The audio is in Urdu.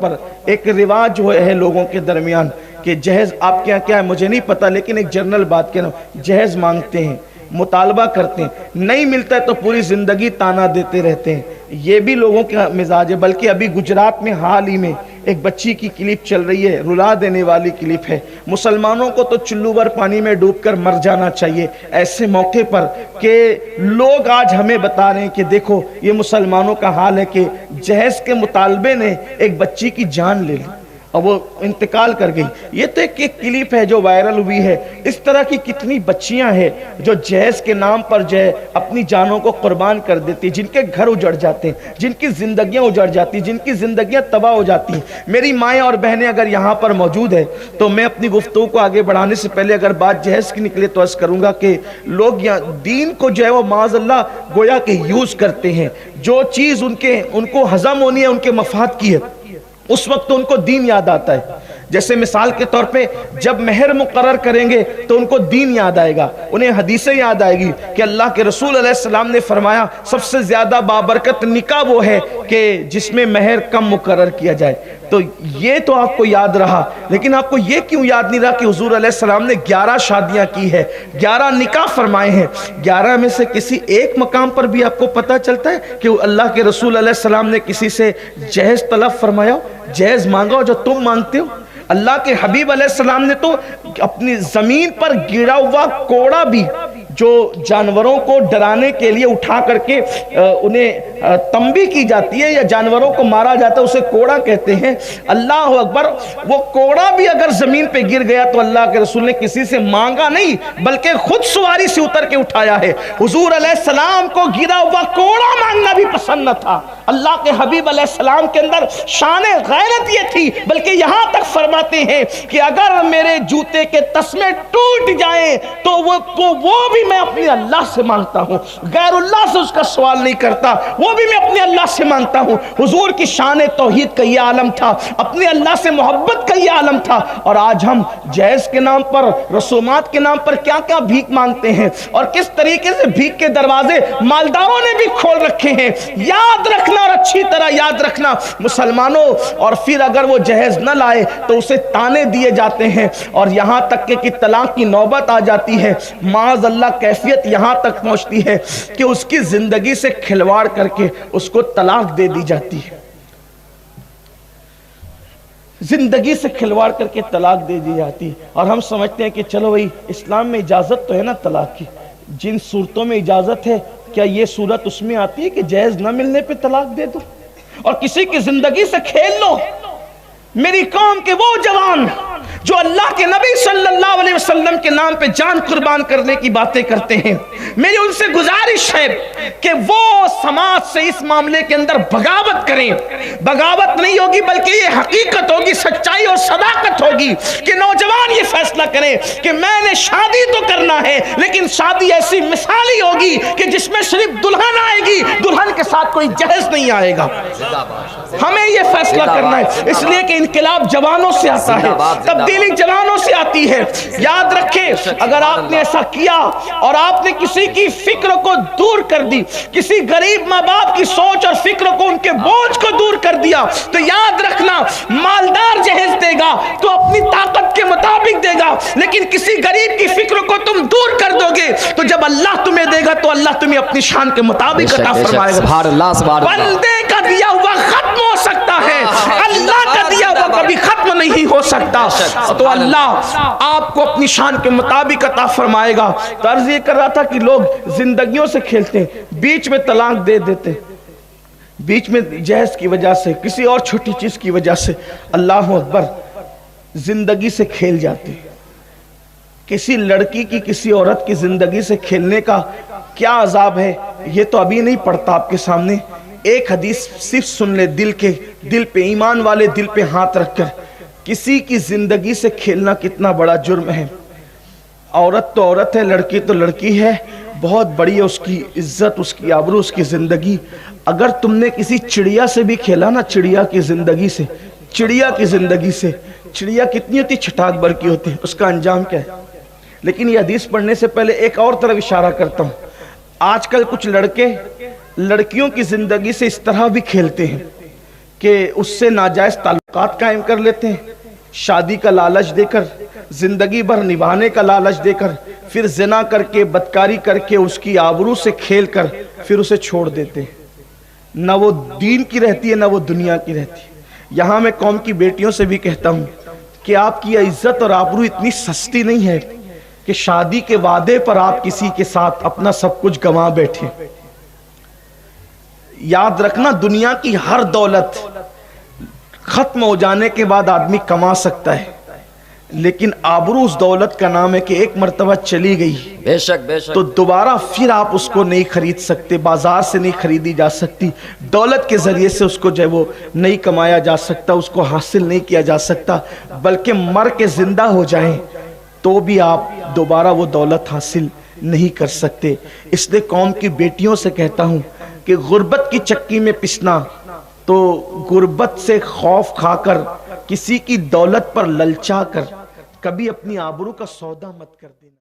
پر ایک رواج ہے لوگوں کے درمیان کہ جہیز آپ کے یہاں کیا ہے مجھے نہیں پتا، لیکن ایک جنرل بات کہنا، جہیز مانگتے ہیں، مطالبہ کرتے ہیں، نہیں ملتا ہے تو پوری زندگی تانا دیتے رہتے ہیں۔ یہ بھی لوگوں کا مزاج ہے۔ بلکہ ابھی گجرات میں حال ہی میں ایک بچی کی کلپ چل رہی ہے، رلا دینے والی کلپ ہے۔ مسلمانوں کو تو چلو بھر پانی میں ڈوب کر مر جانا چاہیے ایسے موقع پر کہ لوگ آج ہمیں بتا رہے ہیں کہ دیکھو یہ مسلمانوں کا حال ہے کہ جہیز کے مطالبے نے ایک بچی کی جان لے لی اور وہ انتقال کر گئی۔ یہ تو ایک کلپ ہے جو وائرل ہوئی ہے۔ اس طرح کی کتنی بچیاں ہیں جو جہیز کے نام پر جو ہے اپنی جانوں کو قربان کر دیتی، جن کے گھر اجڑ جاتے ہیں، جن کی زندگیاں اجڑ جاتی، جن کی زندگیاں تباہ ہو جاتی ہیں۔ میری مائیں اور بہنیں اگر یہاں پر موجود ہیں تو میں اپنی گفتگو کو آگے بڑھانے سے پہلے اگر بات جہیز کی نکلے تو عرض کروں گا کہ لوگ یہاں دین کو جو ہے وہ معاذ اللہ گویا کہ یوز کرتے ہیں۔ جو چیز ان کو ہضم ہونی ہے ان کے مفاد کی ہے، اس وقت تو ان کو دین یاد آتا ہے۔ جیسے مثال کے طور پہ جب مہر مقرر کریں گے تو ان کو دین یاد آئے گا، انہیں حدیثیں یاد آئے گی کہ اللہ کے رسول علیہ السلام نے فرمایا سب سے زیادہ بابرکت نکاح وہ ہے کہ جس میں مہر کم مقرر کیا جائے۔ تو یہ تو آپ کو یاد رہا، لیکن آپ کو یہ کیوں یاد نہیں رہا کہ حضور علیہ السلام نے 11 شادیاں کی ہے، 11 نکاح فرمائے ہیں۔ 11 میں سے کسی ایک مقام پر بھی آپ کو پتہ چلتا ہے کہ اللہ کے رسول علیہ السلام نے کسی سے جہیز طلب فرمایا ہو، جہیز مانگا ہو جو تم مانگتے ہو؟ اللہ کے حبیب علیہ السلام نے تو اپنی زمین پر گرا ہوا کوڑا بھی جو جانوروں کو ڈرانے کے لیے اٹھا کر کے انہیں تنبیہ کی جاتی ہے یا جانوروں کو مارا جاتا ہے، اسے کوڑا کہتے ہیں۔ اللہ اکبر، وہ کوڑا بھی اگر زمین پہ گر گیا تو اللہ کے رسول نے کسی سے مانگا نہیں بلکہ خود سواری سے اتر کے اٹھایا ہے۔ حضور علیہ السلام کو گرا ہوا کوڑا مانگنا بھی پسند نہ تھا۔ اللہ کے حبیب علیہ السلام کے اندر شان غیرت یہ تھی، بلکہ یہاں تک فرماتے ہیں کہ اگر میرے جوتے کے تسمے ٹوٹ جائیں تو وہ بھی میں اپنے اللہ سے مانگتا ہوں، غیر اللہ سے اس کا سوال نہیں کرتا، وہ بھی میں اپنے اللہ سے مانگتا ہوں۔ حضور کی شان توحید کا یہ عالم تھا، اپنے اللہ سے محبت کا یہ عالم تھا۔ اور آج ہم جہیز کے نام پر، رسومات کے نام پر کیا کیا بھیک مانگتے ہیں اور کس طریقے سے بھیک کے دروازے مالداروں نے بھی کھول رکھے ہیں۔ یاد رکھنا اور اچھی طرح یاد رکھنا مسلمانوں، اور پھر اگر وہ جہیز نہ لائے تو اسے تانے دیے جاتے ہیں اور یہاں تک کہ طلاق کی نوبت آ جاتی ہے۔ معاذ اللہ کیفیت یہاں تک پہنچتی ہے کہ اس کی زندگی سے کھلواڑ کر کے اس کو طلاق دے دی جاتی ہے، زندگی سے کھلواڑ کر کے طلاق دے دی جاتی ہے۔ اور ہم سمجھتے ہیں کہ چلو بھائی اسلام میں اجازت تو ہے نا طلاق کی، جن صورتوں میں اجازت ہے کیا یہ صورت اس میں آتی ہے کہ جہیز نہ ملنے پہ طلاق دے دو اور کسی کی زندگی سے کھیل لو؟ میری قوم کے وہ جوان جو اللہ کے نبی صلی اللہ علیہ وسلم کے نام پہ جان قربان کرنے کی باتیں کرتے ہیں، میری ان سے گزارش ہے کہ وہ سماج سے اس معاملے کے اندر بغاوت کریں۔ بغاوت نہیں ہوگی بلکہ یہ حقیقت ہوگی، سچائی اور صداقت ہوگی کہ نوجوان یہ فیصلہ کریں کہ میں نے شادی تو کرنا ہے لیکن شادی ایسی مثالی ہوگی کہ جس میں صرف دلہن آئے گی، دلہن کے ساتھ کوئی جہیز نہیں آئے گا۔ ہمیں یہ فیصلہ کرنا ہے، اس لیے کہ انقلاب جوانوں سے آتا ہے، تبدیلی جوانوں سے آتی ہے۔ یاد رکھیں اگر آپ نے ایسا کیا اور آپ نے کسی کی فکر کو دور کر دی، کسی غریب ماں باپ کی سوچ اور فکر کو، ان کے بوجھ کو دور کر دیا، تو یاد رکھنا مالدار جہیز دے گا تو اپنی طاقت کے مطابق دے گا، لیکن کسی غریب کی فکر کو تم دور کر دو گے تو جب اللہ تمہیں دے گا تو اللہ تمہیں اپنی شان کے مطابق عطا فرمائے گا۔ بندے کا دیا ہوا ختم ہو سکتا ہے، اللہ کا دیا ہوا کبھی ختم نہیں ہو سکتا، تو اللہ آپ کو اپنی شان کے مطابق عطا فرمائے گا۔ تو عرض یہ کر رہا تھا کہ لوگ زندگیوں سے کھیلتے ہیں، بیچ میں طلاق دے دیتے، بیچ میں جہیز کی وجہ سے، کسی اور چھوٹی چیز کی وجہ سے، اللہ اکبر، زندگی سے کھیل جاتے۔ کسی لڑکی کی کسی عورت کی زندگی سے کھیلنے کا کیا عذاب ہے یہ تو ابھی نہیں پڑھتا آپ کے سامنے۔ ایک حدیث صرف سن لے، دل پہ، ایمان والے دل پہ ہاتھ رکھ کر، کسی کی زندگی سے کھیلنا کتنا بڑا جرم ہے۔ عورت تو عورت ہے، لڑکی تو لڑکی ہے، بہت بڑی ہے اس کی عزت، اس کی آبرو، اس کی زندگی۔ اگر تم نے کسی چڑیا سے بھی کھیلا نا، چڑیا کی زندگی سے، چڑیا کی زندگی سے، چڑیا کتنی ہوتی چھٹاک بھر کی ہوتی ہے، اس کا انجام کیا ہے؟ لیکن یہ حدیث پڑھنے سے پہلے ایک اور طرف اشارہ کرتا ہوں۔ آج کل کچھ لڑکے لڑکیوں کی زندگی سے اس طرح بھی کھیلتے ہیں کہ اس سے ناجائز تعلقات قائم کر لیتے ہیں، شادی کا لالچ دے کر، زندگی بھر نبھانے کا لالچ دے کر، پھر زنا کر کے، بدکاری کر کے، اس کی آبرو سے کھیل کر پھر اسے چھوڑ دیتے ہیں۔ نہ وہ دین کی رہتی ہے، نہ وہ دنیا کی رہتی ہے۔ یہاں میں قوم کی بیٹیوں سے بھی کہتا ہوں کہ آپ کی عزت اور آبرو اتنی سستی نہیں ہے کہ شادی کے وعدے پر آپ کسی کے ساتھ اپنا سب کچھ گنوا بیٹھے۔ یاد رکھنا، دنیا کی ہر دولت ختم ہو جانے کے بعد آدمی کما سکتا ہے، لیکن آبرو اس دولت کا نام ہے کہ ایک مرتبہ چلی گئی بے شک بے شک تو دوبارہ پھر آپ اس کو نہیں خرید سکتے، بازار سے نہیں خریدی جا سکتی، دولت کے ذریعے سے اس کو جو ہے وہ نہیں کمایا جا سکتا، اس کو حاصل نہیں کیا جا سکتا، بلکہ مر کے زندہ ہو جائیں تو بھی آپ دوبارہ وہ دولت حاصل نہیں کر سکتے۔ اس لیے قوم کی بیٹیوں سے کہتا ہوں کہ غربت کی چکی میں پسنا، تو غربت سے خوف کھا کر، کسی کی دولت پر للچا کر کبھی اپنی آبرو کا سودا مت کر دینا۔